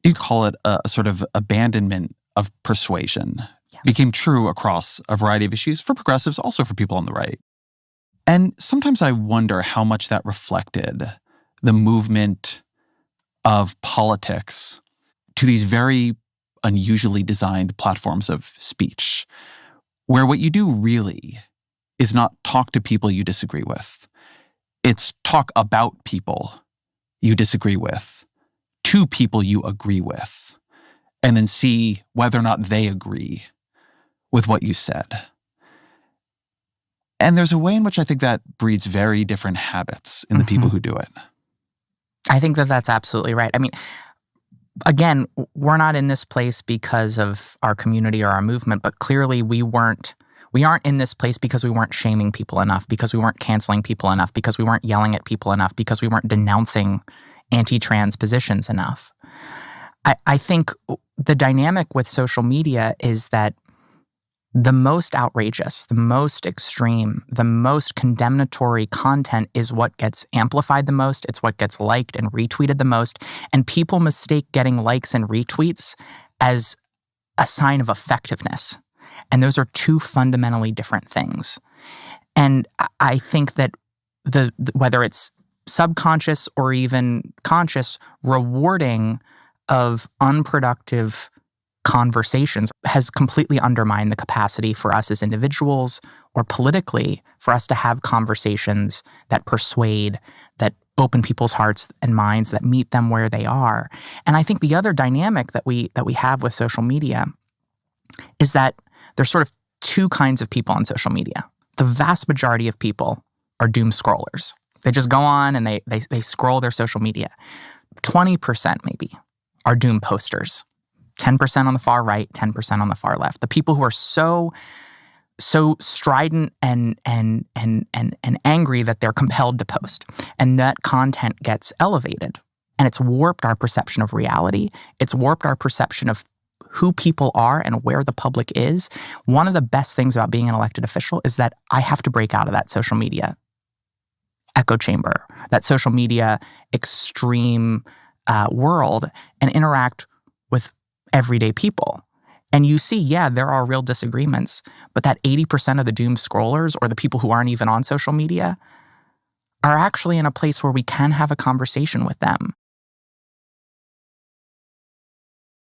You call it a sort of abandonment of persuasion. Yes. Became true across a variety of issues for progressives, also for people on the right. And sometimes I wonder how much that reflected the movement of politics to these very unusually designed platforms of speech, where what you do really is not talk to people you disagree with. It's talk about people you disagree with to people you agree with, and then see whether or not they agree with what you said. And there's a way in which I think that breeds very different habits in the people who do it. I think that that's absolutely right. I mean, again, we're not in this place because of our community or our movement, but clearly we aren't in this place because we weren't shaming people enough, because we weren't canceling people enough, because we weren't yelling at people enough, because we weren't denouncing anti-trans positions enough. I think the dynamic with social media is that the most outrageous, the most extreme, the most condemnatory content is what gets amplified the most. It's what gets liked and retweeted the most. And people mistake getting likes and retweets as a sign of effectiveness. And those are two fundamentally different things. And I think that whether it's subconscious or even conscious rewarding of unproductive conversations has completely undermined the capacity for us as individuals or politically for us to have conversations that persuade, that open people's hearts and minds, that meet them where they are. And I think the other dynamic that we have with social media is that there's sort of two kinds of people on social media. The vast majority of people are doom scrollers. They just go on and they scroll their social media. 20% maybe are doom posters. 10% on the far right, 10% on the far left. The people who are so strident and angry that they're compelled to post. And that content gets elevated. And it's warped our perception of reality. It's warped our perception of who people are and where the public is. One of the best things about being an elected official is that I have to break out of that social media echo chamber, that social media extreme world, and interact with everyday people. And you see, yeah, there are real disagreements, but that 80% of the doom scrollers or the people who aren't even on social media are actually in a place where we can have a conversation with them.